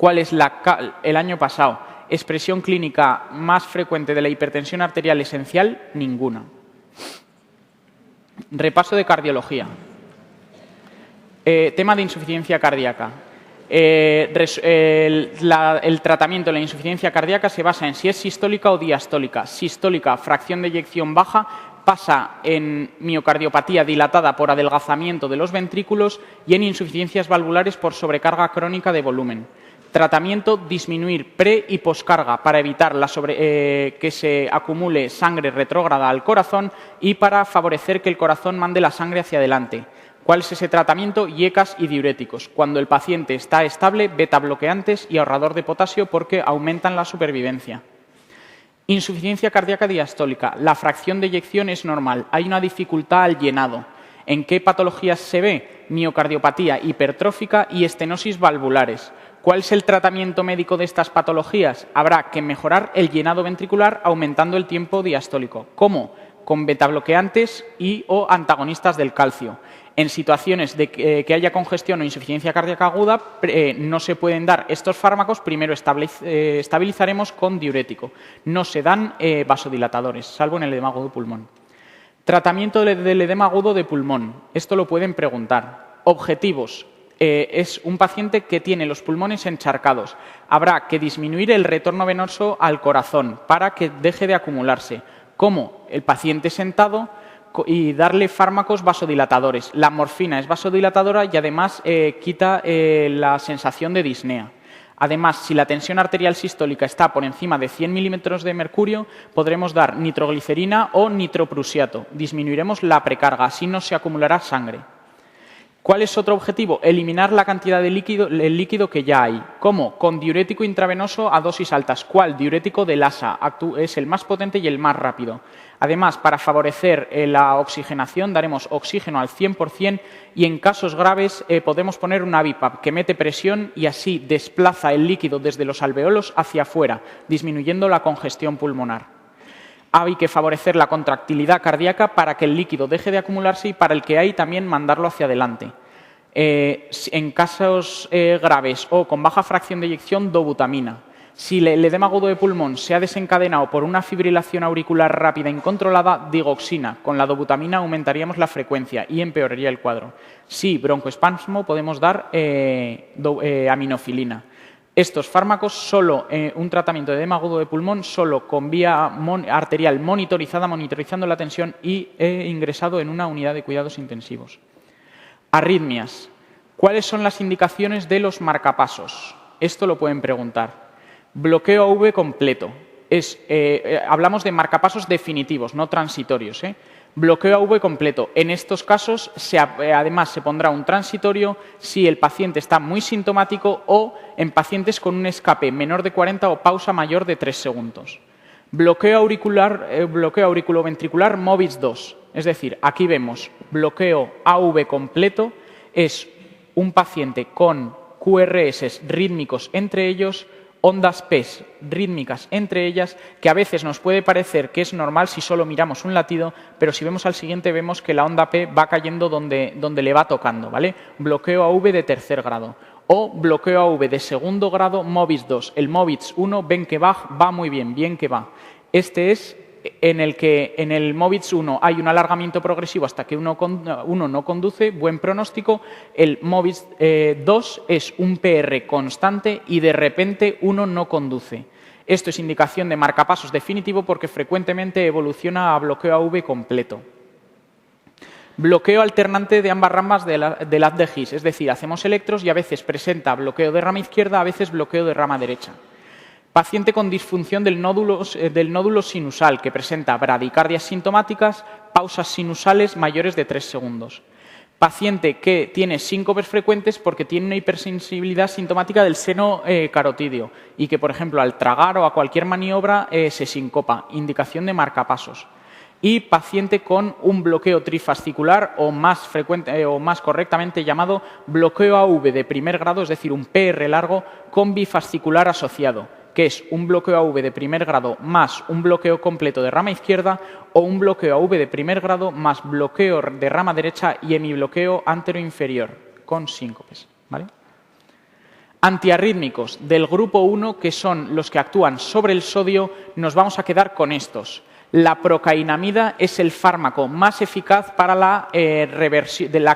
¿Cuál es el año pasado? Expresión clínica más frecuente de la hipertensión arterial esencial, ninguna. Repaso de cardiología. Tema de insuficiencia cardíaca. El tratamiento de la insuficiencia cardíaca se basa en si es sistólica o diastólica. Sistólica, fracción de eyección baja, pasa en miocardiopatía dilatada por adelgazamiento de los ventrículos y en insuficiencias valvulares por sobrecarga crónica de volumen. Tratamiento, disminuir pre- y poscarga para evitar que se acumule sangre retrógrada al corazón y para favorecer que el corazón mande la sangre hacia adelante. ¿Cuál es ese tratamiento? IECAS y diuréticos. Cuando el paciente está estable, beta bloqueantes y ahorrador de potasio porque aumentan la supervivencia. Insuficiencia cardíaca diastólica. La fracción de eyección es normal. Hay una dificultad al llenado. ¿En qué patologías se ve? Miocardiopatía hipertrófica y estenosis valvulares. ¿Cuál es el tratamiento médico de estas patologías? Habrá que mejorar el llenado ventricular aumentando el tiempo diastólico. ¿Cómo? Con betabloqueantes o antagonistas del calcio. En situaciones de que haya congestión o insuficiencia cardíaca aguda, no se pueden dar estos fármacos. Primero estabilizaremos con diurético. No se dan vasodilatadores, salvo en el edema agudo de pulmón. Tratamiento del edema agudo de pulmón. Esto lo pueden preguntar. Objetivos. Es un paciente que tiene los pulmones encharcados. Habrá que disminuir el retorno venoso al corazón para que deje de acumularse. ¿Cómo? El paciente sentado y darle fármacos vasodilatadores. La morfina es vasodilatadora y además quita la sensación de disnea. Además, si la tensión arterial sistólica está por encima de 100 milímetros de mercurio, podremos dar nitroglicerina o nitroprusiato. Disminuiremos la precarga, así no se acumulará sangre. ¿Cuál es otro objetivo? Eliminar la cantidad de el líquido que ya hay. ¿Cómo? Con diurético intravenoso a dosis altas. ¿Cuál? Diurético del ASA. Es el más potente y el más rápido. Además, para favorecer la oxigenación, daremos oxígeno al 100% y en casos graves podemos poner un ABIPAP que mete presión y así desplaza el líquido desde los alveolos hacia afuera, disminuyendo la congestión pulmonar. Hay que favorecer la contractilidad cardíaca para que el líquido deje de acumularse y para el que hay también mandarlo hacia adelante. En casos graves o con baja fracción de eyección, dobutamina. Si el edema agudo de pulmón se ha desencadenado por una fibrilación auricular rápida incontrolada, digoxina. Con la dobutamina aumentaríamos la frecuencia y empeoraría el cuadro. Si broncoespasmo, podemos dar aminofilina. Estos fármacos, solo un tratamiento de edema agudo de pulmón, solo con vía arterial monitorizando la tensión y ingresado en una unidad de cuidados intensivos. Arritmias. ¿Cuáles son las indicaciones de los marcapasos? Esto lo pueden preguntar. Bloqueo AV completo. Hablamos de marcapasos definitivos, no transitorios. Bloqueo AV completo. En estos casos, además, se pondrá un transitorio si el paciente está muy sintomático o en pacientes con un escape menor de 40 o pausa mayor de 3 segundos. Bloqueo auriculoventricular MOVIS 2. Es decir, aquí vemos bloqueo AV completo. Es un paciente con QRS rítmicos entre ellos, ondas PES rítmicas entre ellas, que a veces nos puede parecer que es normal si solo miramos un latido, pero si vemos al siguiente vemos que la onda P va cayendo donde le va tocando, ¿vale? Bloqueo AV de tercer grado. O bloqueo AV de segundo grado, MOVIS 2. El MOVIS 1, ven que va muy bien que va. Este es en el que en el MOVIS 1 hay un alargamiento progresivo hasta que uno no conduce, buen pronóstico. El MOVIS 2 es un PR constante y de repente uno no conduce. Esto es indicación de marcapasos definitivo porque frecuentemente evoluciona a bloqueo AV completo. Bloqueo alternante de ambas ramas del haz de His, es decir, hacemos electros y a veces presenta bloqueo de rama izquierda, a veces bloqueo de rama derecha. Paciente con disfunción del nódulo sinusal que presenta bradicardias sintomáticas, pausas sinusales mayores de 3 segundos. Paciente que tiene síncopes frecuentes porque tiene una hipersensibilidad sintomática del seno carotídeo y que, por ejemplo, al tragar o a cualquier maniobra se sincopa. Indicación de marcapasos. Y paciente con un bloqueo trifascicular o más correctamente llamado bloqueo AV de primer grado, es decir, un PR largo con bifascicular asociado, que es un bloqueo AV de primer grado más un bloqueo completo de rama izquierda o un bloqueo AV de primer grado más bloqueo de rama derecha y hemibloqueo anteroinferior con síncopes, ¿vale? Antiarrítmicos del grupo 1, que son los que actúan sobre el sodio, nos vamos a quedar con estos. La procainamida es el fármaco más eficaz para la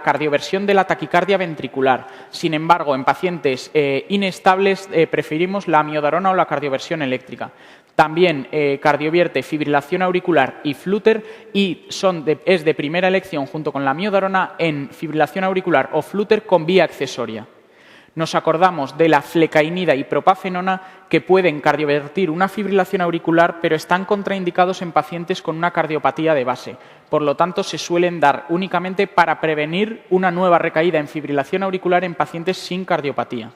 cardioversión de la taquicardia ventricular. Sin embargo, en pacientes inestables preferimos la amiodarona o la cardioversión eléctrica. También cardiovierte, fibrilación auricular y flúter y es de primera elección junto con la amiodarona en fibrilación auricular o flúter con vía accesoria. Nos acordamos de la flecainida y propafenona, que pueden cardiovertir una fibrilación auricular, pero están contraindicados en pacientes con una cardiopatía de base. Por lo tanto, se suelen dar únicamente para prevenir una nueva recaída en fibrilación auricular en pacientes sin cardiopatía.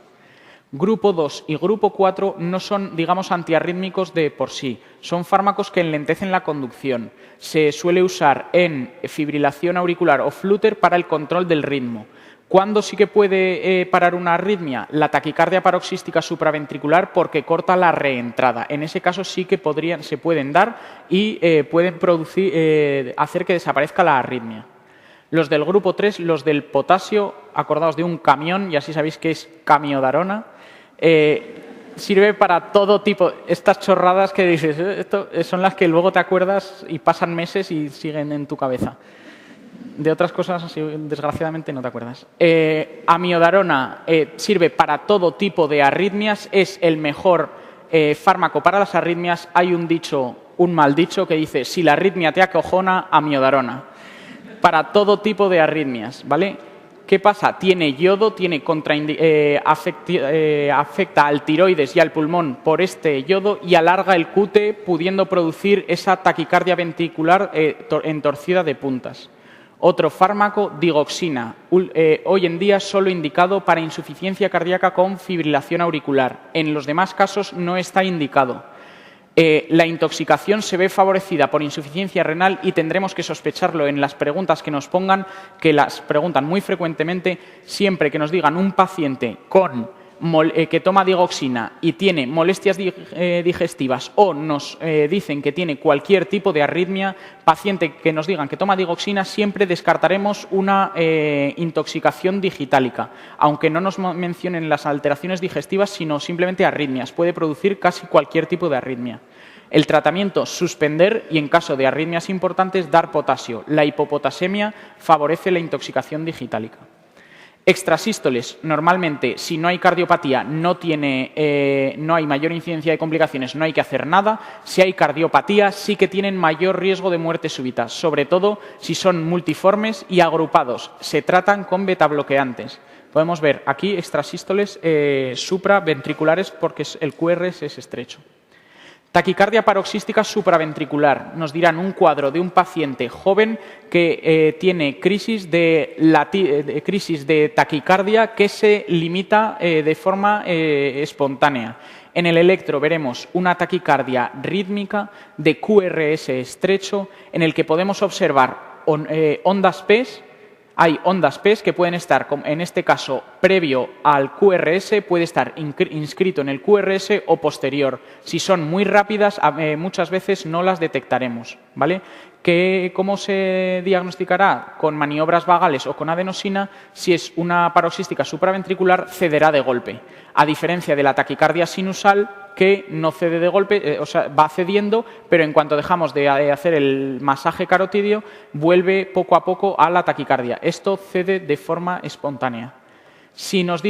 Grupo 2 y grupo 4 no son, digamos, antiarrítmicos de por sí. Son fármacos que enlentecen la conducción. Se suele usar en fibrilación auricular o flúter para el control del ritmo. ¿Cuándo sí que puede parar una arritmia? La taquicardia paroxística supraventricular, porque corta la reentrada. En ese caso sí que se pueden dar y pueden hacer que desaparezca la arritmia. Los del grupo 3, los del potasio, acordaos de un camión, y así sabéis que es camiodarona, sirve para todo tipo. Estas chorradas que dices, esto son las que luego te acuerdas y pasan meses y siguen en tu cabeza. De otras cosas, desgraciadamente, no te acuerdas. Amiodarona sirve para todo tipo de arritmias, es el mejor fármaco para las arritmias. Hay un mal dicho que dice, si la arritmia te acojona, amiodarona. Para todo tipo de arritmias, ¿vale? ¿Qué pasa? Tiene yodo, afecta al tiroides y al pulmón por este yodo y alarga el QT, pudiendo producir esa taquicardia ventricular entorcida de puntas. Otro fármaco, digoxina, hoy en día solo indicado para insuficiencia cardíaca con fibrilación auricular. En los demás casos no está indicado. La intoxicación se ve favorecida por insuficiencia renal y tendremos que sospecharlo en las preguntas que nos pongan, que las preguntan muy frecuentemente. Siempre que nos digan un paciente que toma digoxina y tiene molestias digestivas o nos dicen que tiene cualquier tipo de arritmia, paciente que nos digan que toma digoxina, siempre descartaremos una intoxicación digitálica, aunque no nos mencionen las alteraciones digestivas, sino simplemente arritmias. Puede producir casi cualquier tipo de arritmia. El tratamiento, suspender y en caso de arritmias importantes, dar potasio. La hipopotasemia favorece la intoxicación digitálica. Extrasístoles, normalmente, si no hay cardiopatía, no hay mayor incidencia de complicaciones, no hay que hacer nada. Si hay cardiopatía, sí que tienen mayor riesgo de muerte súbita, sobre todo si son multiformes y agrupados. Se tratan con betabloqueantes. Podemos ver aquí extrasístoles supraventriculares porque el QRS es estrecho. Taquicardia paroxística supraventricular. Nos dirán un cuadro de un paciente joven que tiene crisis de taquicardia que se limita de forma espontánea. En el electro veremos una taquicardia rítmica de QRS estrecho en el que podemos observar ondas PES. Hay ondas PES que pueden estar, en este caso, previo al QRS, puede estar inscrito en el QRS o posterior. Si son muy rápidas, muchas veces no las detectaremos, ¿vale? ¿Cómo se diagnosticará? Con maniobras vagales o con adenosina. Si es una paroxística supraventricular, cederá de golpe. A diferencia de la taquicardia sinusal, que no cede de golpe, o sea, va cediendo, pero en cuanto dejamos de hacer el masaje carotidio, vuelve poco a poco a la taquicardia. Esto cede de forma espontánea. Si nos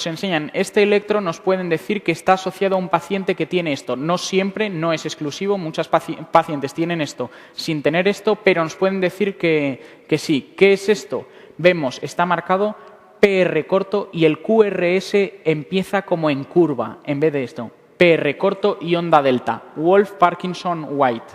enseñan este electro, nos pueden decir que está asociado a un paciente que tiene esto. No siempre, no es exclusivo, muchos pacientes tienen esto sin tener esto, pero nos pueden decir que sí. ¿Qué es esto? Vemos, está marcado PR corto y el QRS empieza como en curva en vez de esto. PR corto y onda delta. Wolff-Parkinson-White.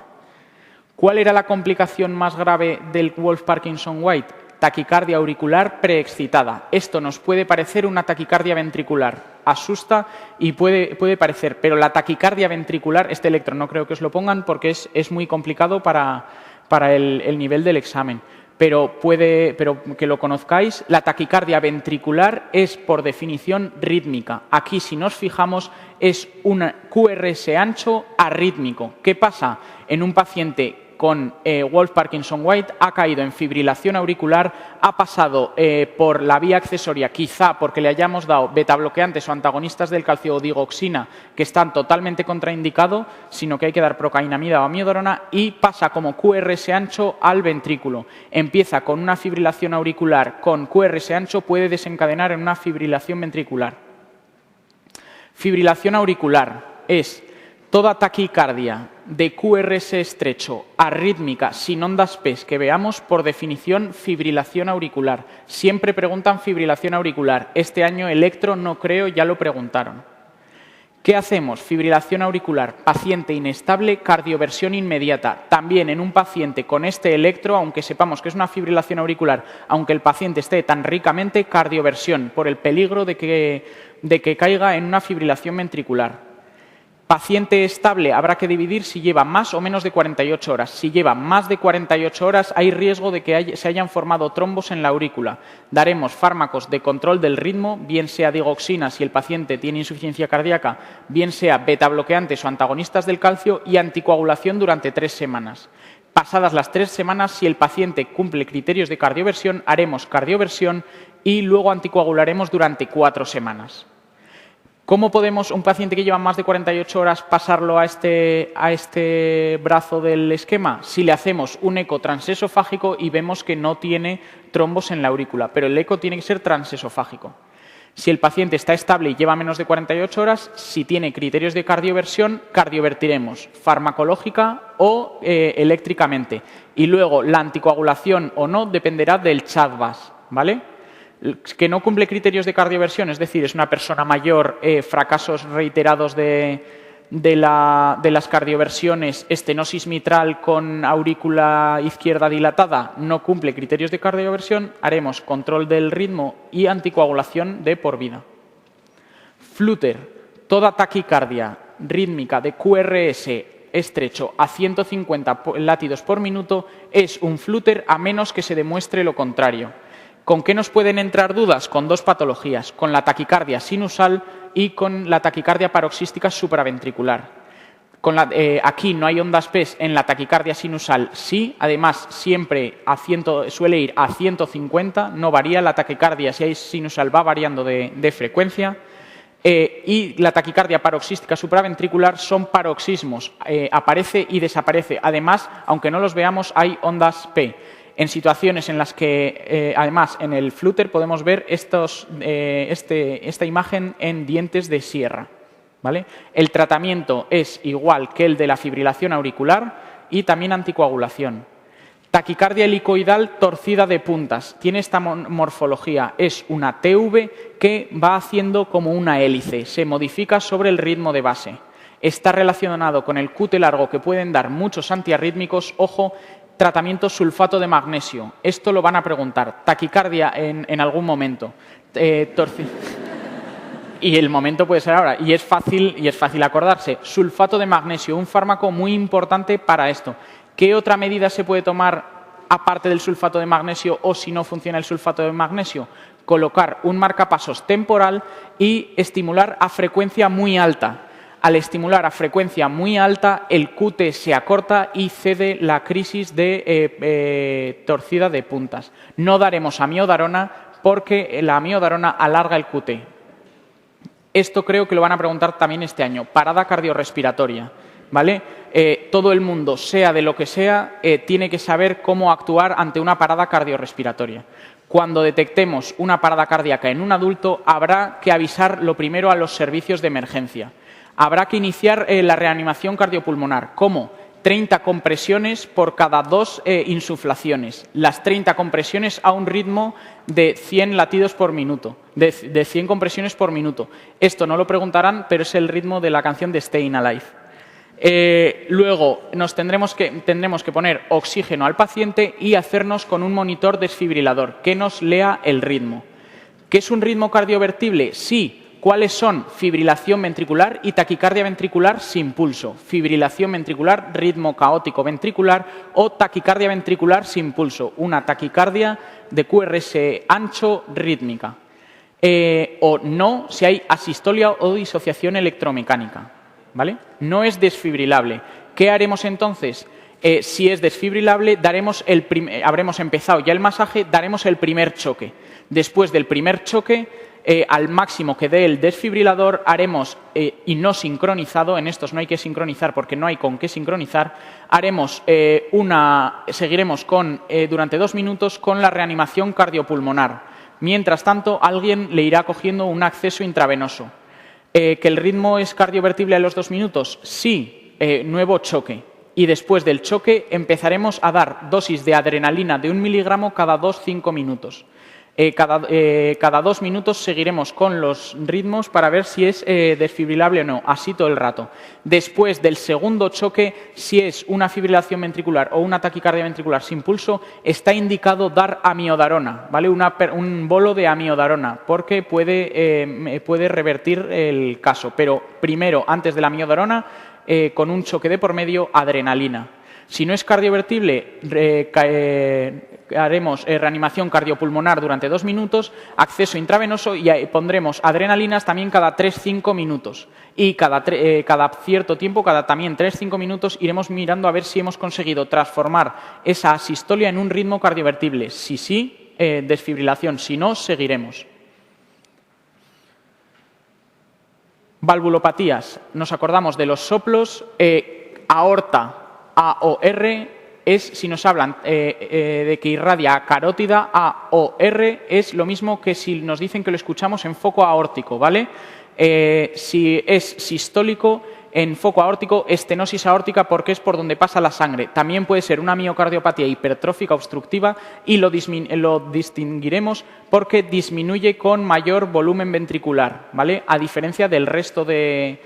¿Cuál era la complicación más grave del Wolff-Parkinson-White? Taquicardia auricular preexcitada. Esto nos puede parecer una taquicardia ventricular. Asusta y puede parecer, pero la taquicardia ventricular, este electro no creo que os lo pongan porque es muy complicado para el nivel del examen. Pero que lo conozcáis, la taquicardia ventricular es por definición rítmica. Aquí, si nos fijamos, es un QRS ancho arrítmico. ¿Qué pasa en un paciente con Wolff Parkinson White ha caído en fibrilación auricular, ha pasado por la vía accesoria, quizá porque le hayamos dado betabloqueantes o antagonistas del calcio o digoxina, que están totalmente contraindicados, sino que hay que dar procainamida o amiodarona, y pasa como QRS ancho al ventrículo. Empieza con una fibrilación auricular con QRS ancho, puede desencadenar en una fibrilación ventricular. Fibrilación auricular es toda taquicardia de QRS estrecho, arrítmica, sin ondas P que veamos, por definición, fibrilación auricular. Siempre preguntan fibrilación auricular. Este año electro no creo, ya lo preguntaron. ¿Qué hacemos? Fibrilación auricular, paciente inestable, cardioversión inmediata. También en un paciente con este electro, aunque sepamos que es una fibrilación auricular, aunque el paciente esté tan ricamente, cardioversión, por el peligro de que caiga en una fibrilación ventricular. Paciente estable, habrá que dividir si lleva más o menos de 48 horas. Si lleva más de 48 horas, hay riesgo de que se hayan formado trombos en la aurícula. Daremos fármacos de control del ritmo, bien sea digoxina si el paciente tiene insuficiencia cardíaca, bien sea betabloqueantes o antagonistas del calcio, y anticoagulación durante 3 semanas. Pasadas las 3 semanas, si el paciente cumple criterios de cardioversión, haremos cardioversión y luego anticoagularemos durante 4 semanas. ¿Cómo podemos, un paciente que lleva más de 48 horas, pasarlo a este brazo del esquema? Si le hacemos un eco transesofágico y vemos que no tiene trombos en la aurícula, pero el eco tiene que ser transesofágico. Si el paciente está estable y lleva menos de 48 horas, si tiene criterios de cardioversión, cardiovertiremos farmacológica o eléctricamente. Y luego la anticoagulación o no dependerá del CHA2-VAS, ¿vale? Que no cumple criterios de cardioversión, es decir, es una persona mayor, fracasos reiterados de las cardioversiones, estenosis mitral con aurícula izquierda dilatada, no cumple criterios de cardioversión, haremos control del ritmo y anticoagulación de por vida. Flutter, toda taquicardia rítmica de QRS estrecho a 150 latidos por minuto es un flutter a menos que se demuestre lo contrario. ¿Con qué nos pueden entrar dudas? Con 2 patologías, con la taquicardia sinusal y con la taquicardia paroxística supraventricular. Aquí no hay ondas P en la taquicardia sinusal, sí, además siempre suele ir a 150, no varía, la taquicardia si hay sinusal va variando de frecuencia. Y la taquicardia paroxística supraventricular son paroxismos, aparece y desaparece. Además, aunque no los veamos, hay ondas P. En situaciones en las que, además, en el flutter podemos ver esta imagen en dientes de sierra, ¿vale? El tratamiento es igual que el de la fibrilación auricular y también anticoagulación. Taquicardia helicoidal torcida de puntas. Tiene esta morfología. Es una TV que va haciendo como una hélice. Se modifica sobre el ritmo de base. Está relacionado con el QT largo que pueden dar muchos antiarrítmicos. Ojo, tratamiento sulfato de magnesio. Esto lo van a preguntar. Taquicardia en algún momento. Y el momento puede ser ahora. Y es fácil acordarse. Sulfato de magnesio, un fármaco muy importante para esto. ¿Qué otra medida se puede tomar aparte del sulfato de magnesio o si no funciona el sulfato de magnesio? Colocar un marcapasos temporal y estimular a frecuencia muy alta. Al estimular a frecuencia muy alta, el QT se acorta y cede la crisis de torcida de puntas. No daremos amiodarona porque la amiodarona alarga el QT. Esto creo que lo van a preguntar también este año. Parada cardiorrespiratoria, ¿vale? Todo el mundo, sea de lo que sea, tiene que saber cómo actuar ante una parada cardiorrespiratoria. Cuando detectemos una parada cardíaca en un adulto, habrá que avisar lo primero a los servicios de emergencia. Habrá que iniciar la reanimación cardiopulmonar. ¿Cómo? 30 compresiones por cada 2 insuflaciones. Las 30 compresiones a un ritmo de 100 latidos por minuto, de 100 compresiones por minuto. Esto no lo preguntarán, pero es el ritmo de la canción de Stayin' Alive. Luego tendremos que poner oxígeno al paciente y hacernos con un monitor desfibrilador que nos lea el ritmo. ¿Qué es un ritmo cardiovertible? Sí. ¿Cuáles son? Fibrilación ventricular y taquicardia ventricular sin pulso. Fibrilación ventricular, ritmo caótico ventricular o taquicardia ventricular sin pulso. Una taquicardia de QRS ancho rítmica. O no, si hay asistolia o disociación electromecánica, ¿vale? No es desfibrilable. ¿Qué haremos entonces? Si es desfibrilable, habremos empezado ya el masaje, daremos el primer choque. Después del primer choque, al máximo que dé el desfibrilador, haremos, y no sincronizado, en estos no hay que sincronizar porque no hay con qué sincronizar, seguiremos durante 2 minutos con la reanimación cardiopulmonar. Mientras tanto, alguien le irá cogiendo un acceso intravenoso. ¿Que el ritmo es cardiovertible a los 2 minutos? Sí, nuevo choque. Y después del choque empezaremos a dar dosis de adrenalina de 1 miligramo cada 2-5 minutos. Cada 2 minutos seguiremos con los ritmos para ver si es desfibrilable o no, así todo el rato. Después del segundo choque, si es una fibrilación ventricular o una taquicardia ventricular sin pulso, está indicado dar amiodarona, ¿vale? Un bolo de amiodarona, porque puede revertir el caso. Pero primero, antes de la amiodarona, con un choque de por medio, adrenalina. Si no es cardiovertible, haremos reanimación cardiopulmonar durante 2 minutos, acceso intravenoso y pondremos adrenalinas también cada 3-5 minutos. Y cada cierto tiempo, también 3-5 minutos, iremos mirando a ver si hemos conseguido transformar esa asistolia en un ritmo cardiovertible. Si sí, desfibrilación. Si no, seguiremos. Valvulopatías. Nos acordamos de los soplos. Aorta. AOR es, si nos hablan de que irradia carótida, AOR es lo mismo que si nos dicen que lo escuchamos en foco aórtico, ¿vale? Si es sistólico, en foco aórtico, estenosis aórtica porque es por donde pasa la sangre. También puede ser una miocardiopatía hipertrófica obstructiva y lo distinguiremos porque disminuye con mayor volumen ventricular, ¿vale? A diferencia del resto de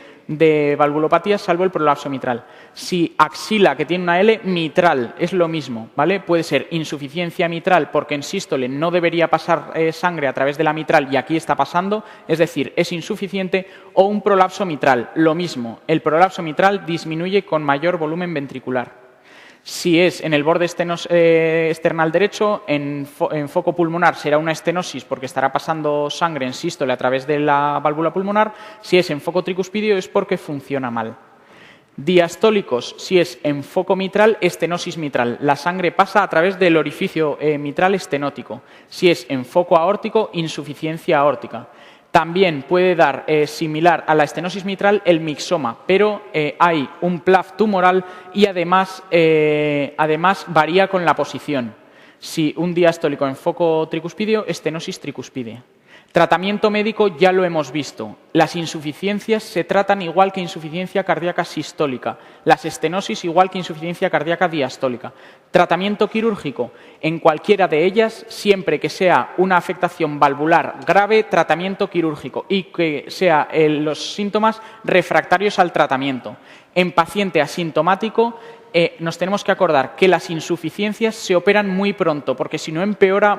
valvulopatías, salvo el prolapso mitral. Si axila, que tiene una L, mitral, es lo mismo, ¿vale? Puede ser insuficiencia mitral porque en sístole no debería pasar sangre a través de la mitral y aquí está pasando, es decir, es insuficiente, o un prolapso mitral, lo mismo. El prolapso mitral disminuye con mayor volumen ventricular. Si es en el borde external derecho, en foco pulmonar será una estenosis porque estará pasando sangre en sístole a través de la válvula pulmonar. Si es en foco tricuspidio es porque funciona mal. Diastólicos, si es en foco mitral, estenosis mitral. La sangre pasa a través del orificio mitral estenótico. Si es en foco aórtico, insuficiencia aórtica. También puede dar, similar a la estenosis mitral, el mixoma, pero hay un PLAF tumoral y además varía con la posición. Si un diastólico en foco tricuspidio, estenosis tricuspidea. Tratamiento médico ya lo hemos visto. Las insuficiencias se tratan igual que insuficiencia cardíaca sistólica. Las estenosis igual que insuficiencia cardíaca diastólica. Tratamiento quirúrgico. En cualquiera de ellas, siempre que sea una afectación valvular grave, tratamiento quirúrgico y que sea los síntomas refractarios al tratamiento. En paciente asintomático, nos tenemos que acordar que las insuficiencias se operan muy pronto, porque si no empeora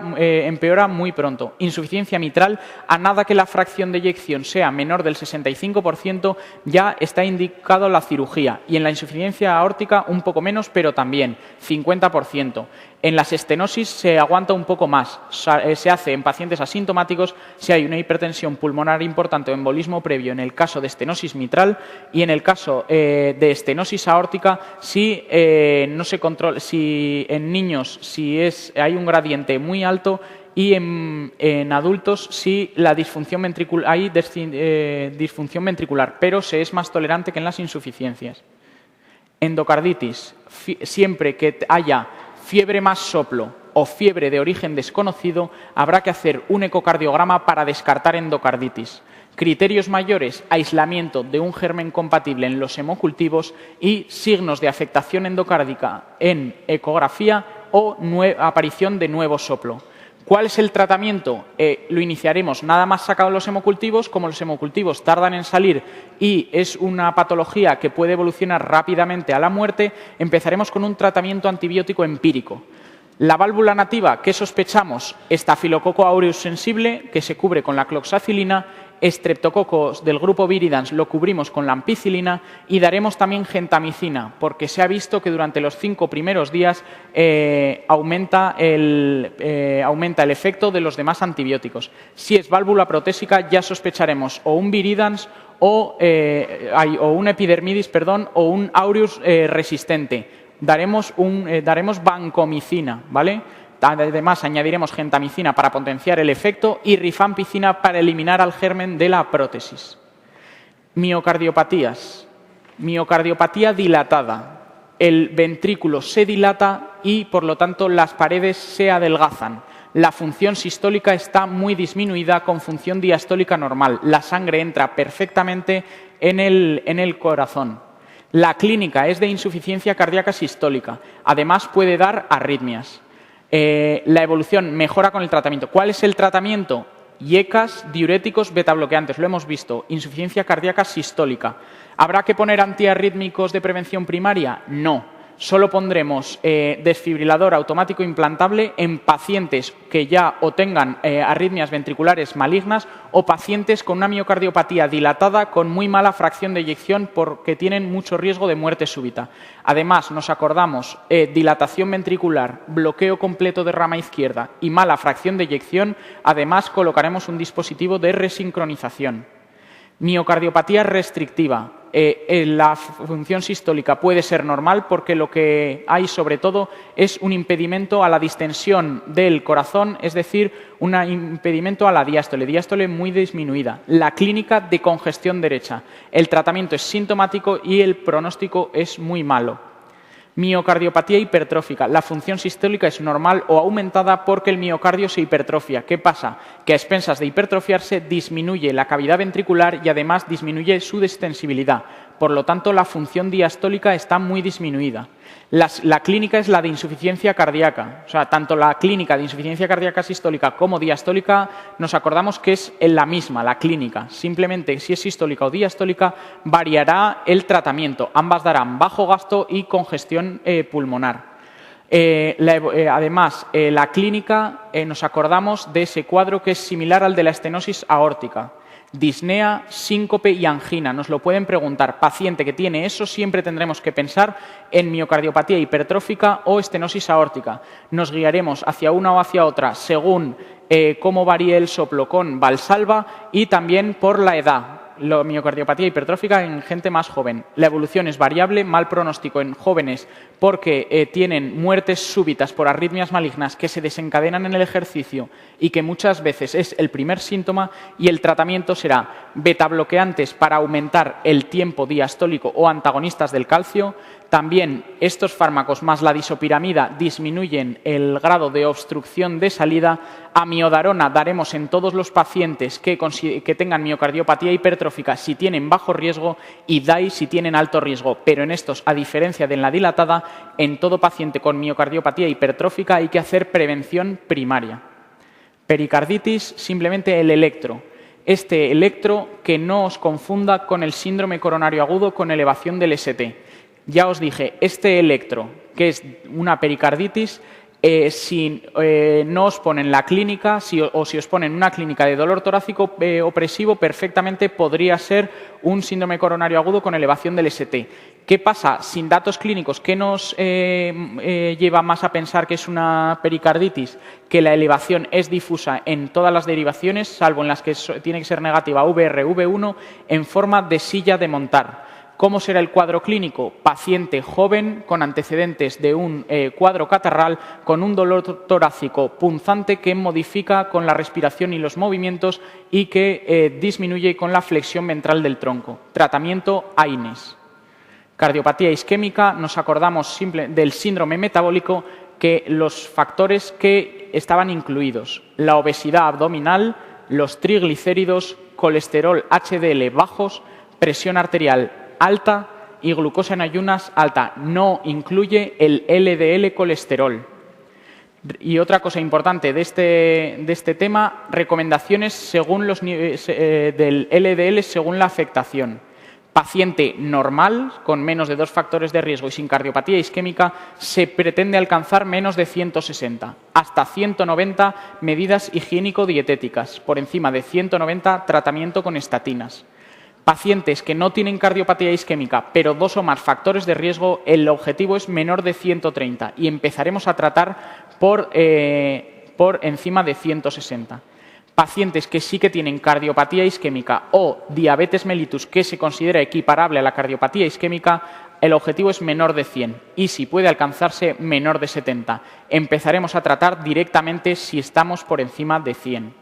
muy pronto. Insuficiencia mitral, a nada que la fracción de eyección sea menor del 65%, ya está indicado la cirugía. Y en la insuficiencia aórtica un poco menos, pero también 50%. En las estenosis se aguanta un poco más. Se hace en pacientes asintomáticos si hay una hipertensión pulmonar importante o embolismo previo en el caso de estenosis mitral y en el caso de estenosis aórtica si no se controla, si en niños hay un gradiente muy alto y en adultos si la disfunción ventricular, hay disfunción ventricular, pero se es más tolerante que en las insuficiencias. Endocarditis, siempre que haya fiebre más soplo o fiebre de origen desconocido, habrá que hacer un ecocardiograma para descartar endocarditis. Criterios mayores, aislamiento de un germen compatible en los hemocultivos y signos de afectación endocárdica en ecografía o aparición de nuevo soplo. ¿Cuál es el tratamiento? Lo iniciaremos nada más sacado los hemocultivos. Como los hemocultivos tardan en salir y es una patología que puede evolucionar rápidamente a la muerte, empezaremos con un tratamiento antibiótico empírico. La válvula nativa, ¿qué sospechamos? Estafilococo aureus sensible, que se cubre con la cloxacilina. Streptococos del grupo Viridans lo cubrimos con la ampicilina y daremos también gentamicina, porque se ha visto que durante los 5 primeros días aumenta el efecto de los demás antibióticos. Si es válvula protésica, ya sospecharemos o un Viridans o un epidermidis, o un aureus resistente. daremos vancomicina, ¿vale? Además, añadiremos gentamicina para potenciar el efecto y rifampicina para eliminar al germen de la prótesis. Miocardiopatías. Miocardiopatia dilatada. El ventrículo se dilata y, por lo tanto, las paredes se adelgazan. La función sistólica está muy disminuida con función diastólica normal. La sangre entra perfectamente en el corazón. La clínica es de insuficiencia cardíaca sistólica. Además, puede dar arritmias. La evolución mejora con el tratamiento. ¿Cuál es el tratamiento? IECAS, diuréticos, betabloqueantes. Lo hemos visto. Insuficiencia cardíaca sistólica. ¿Habrá que poner antiarrítmicos de prevención primaria? No. Solo pondremos desfibrilador automático implantable en pacientes que ya o tengan arritmias ventriculares malignas o pacientes con una miocardiopatía dilatada con muy mala fracción de eyección porque tienen mucho riesgo de muerte súbita. Además, nos acordamos, dilatación ventricular, bloqueo completo de rama izquierda y mala fracción de eyección, además colocaremos un dispositivo de resincronización. Miocardiopatía restrictiva. La función sistólica puede ser normal porque lo que hay sobre todo es un impedimento a la distensión del corazón, es decir, un impedimento a la diástole muy disminuida. La clínica de congestión derecha. El tratamiento es sintomático y el pronóstico es muy malo. Miocardiopatía hipertrófica. La función sistólica es normal o aumentada porque el miocardio se hipertrofia. ¿Qué pasa? Que a expensas de hipertrofiarse disminuye la cavidad ventricular y además disminuye su distensibilidad. Por lo tanto, la función diastólica está muy disminuida. La clínica es la de insuficiencia cardíaca. O sea, tanto la clínica de insuficiencia cardíaca sistólica como diastólica nos acordamos que es la misma, la clínica. Simplemente, si es sistólica o diastólica, variará el tratamiento. Ambas darán bajo gasto y congestión pulmonar. Además, la clínica, nos acordamos de ese cuadro que es similar al de la estenosis aórtica. Disnea, síncope y angina. Nos lo pueden preguntar. Paciente que tiene eso, siempre tendremos que pensar en miocardiopatía hipertrófica o estenosis aórtica. Nos guiaremos hacia una o hacia otra según cómo varíe el soplo con Valsalva y también por la edad. La miocardiopatía hipertrófica en gente más joven. La evolución es variable, mal pronóstico en jóvenes porque tienen muertes súbitas por arritmias malignas que se desencadenan en el ejercicio y que muchas veces es el primer síntoma, y el tratamiento será betabloqueantes para aumentar el tiempo diastólico o antagonistas del calcio. También estos fármacos más la disopiramida disminuyen el grado de obstrucción de salida. Amiodarona daremos en todos los pacientes que tengan miocardiopatía hipertrófica si tienen bajo riesgo y DAI si tienen alto riesgo. Pero en estos, a diferencia de en la dilatada, en todo paciente con miocardiopatia hipertrófica hay que hacer prevención primaria. Pericarditis, simplemente el electro. Este electro que no os confunda con el síndrome coronario agudo con elevación del ST. Ya os dije, este electro, que es una pericarditis, si no os ponen la clínica o si os ponen una clínica de dolor torácico opresivo, perfectamente podría ser un síndrome coronario agudo con elevación del ST. ¿Qué pasa? Sin datos clínicos, ¿qué nos lleva más a pensar que es una pericarditis? Que la elevación es difusa en todas las derivaciones, salvo en las que tiene que ser negativa VR-V1, en forma de silla de montar. ¿Cómo será el cuadro clínico? Paciente joven con antecedentes de un cuadro catarral con un dolor torácico punzante que modifica con la respiración y los movimientos y que disminuye con la flexión ventral del tronco. Tratamiento AINES. Cardiopatía isquémica, nos acordamos del síndrome metabólico, que los factores que estaban incluidos: la obesidad abdominal, los triglicéridos, colesterol HDL bajos, presión arterial alta y glucosa en ayunas alta. No incluye el LDL colesterol. Y otra cosa importante de este tema, recomendaciones según los niveles del LDL según la afectación. Paciente normal, con menos de 2 factores de riesgo y sin cardiopatía isquémica, se pretende alcanzar menos de 160. Hasta 190 medidas higiénico-dietéticas. Por encima de 190, tratamiento con estatinas. Pacientes que no tienen cardiopatía isquémica, pero 2 o más factores de riesgo, el objetivo es menor de 130 y empezaremos a tratar por encima de 160. Pacientes que sí que tienen cardiopatía isquémica o diabetes mellitus que se considera equiparable a la cardiopatía isquémica, el objetivo es menor de 100 y si puede alcanzarse menor de 70. Empezaremos a tratar directamente si estamos por encima de 100.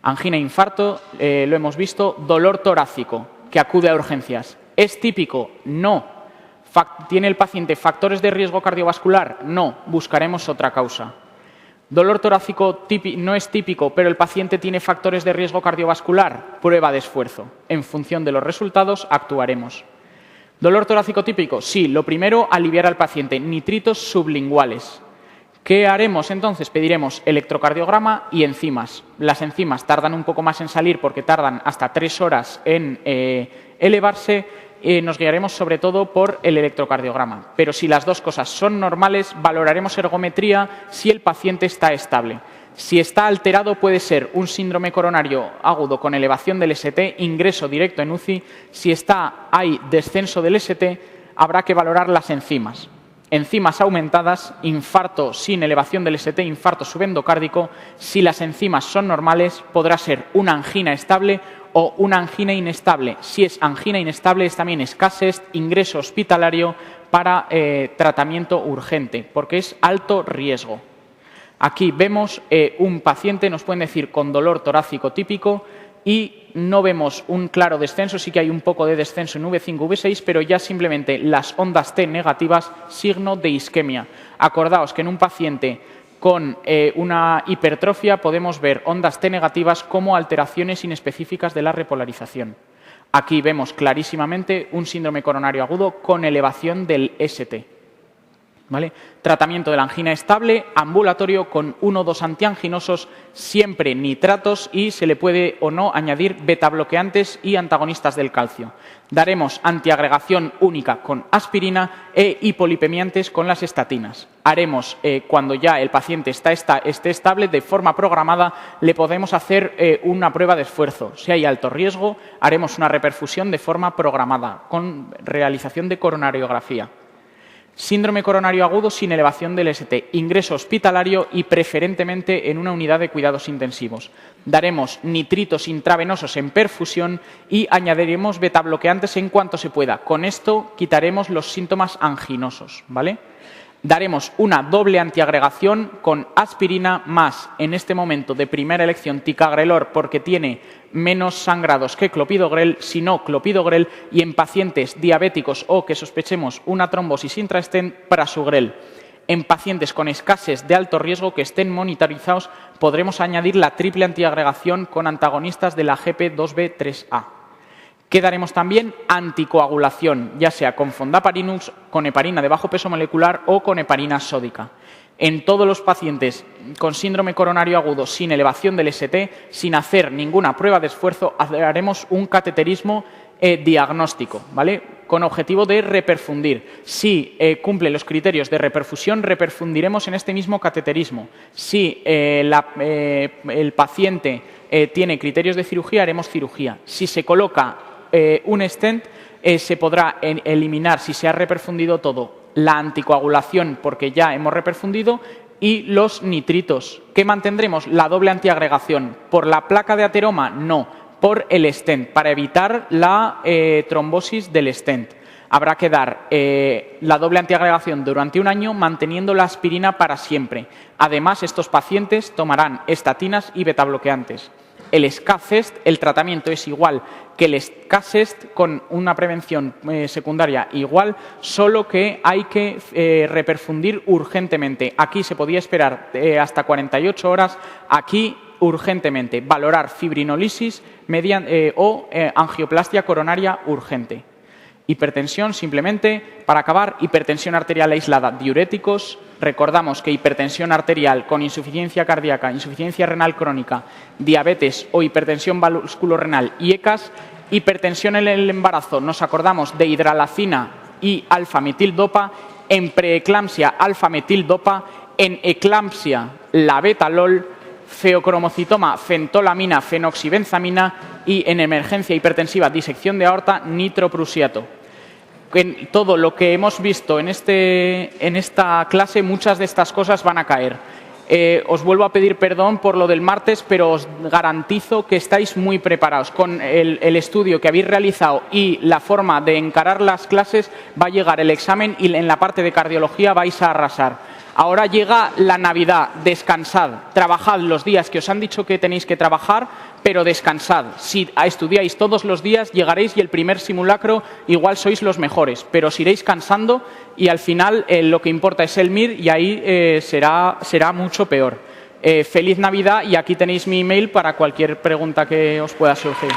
Angina e infarto, lo hemos visto. Dolor torácico que acude a urgencias. ¿Es típico? No. ¿Tiene el paciente factores de riesgo cardiovascular? No. Buscaremos otra causa. Dolor torácico no es típico, pero el paciente tiene factores de riesgo cardiovascular. Prueba de esfuerzo. En función de los resultados actuaremos. ¿Dolor torácico típico? Sí. Lo primero, aliviar al paciente. Nitritos sublinguales. ¿Qué haremos entonces? Pediremos electrocardiograma y enzimas. Las enzimas tardan un poco más en salir porque tardan hasta 3 horas en elevarse. Nos guiaremos sobre todo por el electrocardiograma. Pero si las dos cosas son normales, valoraremos ergometría si el paciente está estable. Si está alterado puede ser un síndrome coronario agudo con elevación del ST, ingreso directo en UCI. Si hay descenso del ST, habrá que valorar las enzimas. Enzimas aumentadas, infarto sin elevación del ST, infarto subendocárdico. Si las enzimas son normales, podrá ser una angina estable o una angina inestable. Si es angina inestable, es también escasez, ingreso hospitalario para tratamiento urgente, porque es alto riesgo. Aquí vemos un paciente, nos pueden decir, con dolor torácico típico y no vemos un claro descenso, sí que hay un poco de descenso en V5, V6, pero ya simplemente las ondas T negativas, signo de isquemia. Acordaos que en un paciente con una hipertrofia podemos ver ondas T negativas como alteraciones inespecíficas de la repolarización. Aquí vemos clarísimamente un síndrome coronario agudo con elevación del ST. ¿Vale? Tratamiento de la angina estable, ambulatorio con 1 o 2 antianginosos, siempre nitratos y se le puede o no añadir betabloqueantes y antagonistas del calcio. Daremos antiagregación única con aspirina e hipolipemiantes con las estatinas. Haremos, cuando ya el paciente esté estable, de forma programada, le podemos hacer una prueba de esfuerzo. Si hay alto riesgo, haremos una reperfusión de forma programada con realización de coronariografía. Síndrome coronario agudo sin elevación del ST, ingreso hospitalario y preferentemente en una unidad de cuidados intensivos. Daremos nitritos intravenosos en perfusión y añadiremos betabloqueantes en cuanto se pueda. Con esto quitaremos los síntomas anginosos, ¿vale? Daremos una doble antiagregación con aspirina más, en este momento de primera elección, ticagrelor porque tiene menos sangrados que clopidogrel, si no clopidogrel, y en pacientes diabéticos o que sospechemos una trombosis intrastent, prasugrel. En pacientes con escasez de alto riesgo que estén monitorizados podremos añadir la triple antiagregación con antagonistas de la GP2B3A. Quedaremos también anticoagulación, ya sea con fondaparinux, con heparina de bajo peso molecular o con heparina sódica. En todos los pacientes con síndrome coronario agudo sin elevación del ST, sin hacer ninguna prueba de esfuerzo, haremos un cateterismo diagnóstico, ¿vale? Con objetivo de reperfundir. Si cumple los criterios de reperfusión, reperfundiremos en este mismo cateterismo. Si el paciente tiene criterios de cirugía, haremos cirugía. Si se coloca un stent, se podrá eliminar, si se ha reperfundido todo, la anticoagulación porque ya hemos reperfundido y los nitritos. ¿Qué mantendremos? La doble antiagregación. ¿Por la placa de ateroma? No, por el stent, para evitar la trombosis del stent. Habrá que dar la doble antiagregación durante un año manteniendo la aspirina para siempre. Además, estos pacientes tomarán estatinas y betabloqueantes. El SCACEST, el tratamiento es igual que el SCACEST con una prevención secundaria igual, solo que hay que reperfundir urgentemente. Aquí se podía esperar hasta 48 horas, aquí urgentemente. Valorar fibrinolisis o angioplastia coronaria urgente. Hipertensión, simplemente, para acabar, hipertensión arterial aislada, diuréticos. Recordamos que hipertensión arterial con insuficiencia cardíaca, insuficiencia renal crónica, diabetes o hipertensión vasculorenal y ECAS. Hipertensión en el embarazo, nos acordamos de hidralacina y alfa-metildopa. En preeclampsia, alfa-metildopa. En eclampsia, la betalol. Feocromocitoma, fentolamina, fenoxibenzamina. Y en emergencia hipertensiva, disección de aorta, nitroprusiato. En todo lo que hemos visto en esta clase, muchas de estas cosas van a caer. Os vuelvo a pedir perdón por lo del martes, pero os garantizo que estáis muy preparados. Con el estudio que habéis realizado y la forma de encarar las clases va a llegar el examen y en la parte de cardiología vais a arrasar. Ahora llega la Navidad, descansad, trabajad los días que os han dicho que tenéis que trabajar, pero descansad. Si estudiáis todos los días, llegaréis y el primer simulacro igual sois los mejores, pero os iréis cansando y al final lo que importa es el MIR y ahí será mucho peor. Feliz Navidad y aquí tenéis mi email para cualquier pregunta que os pueda surgir.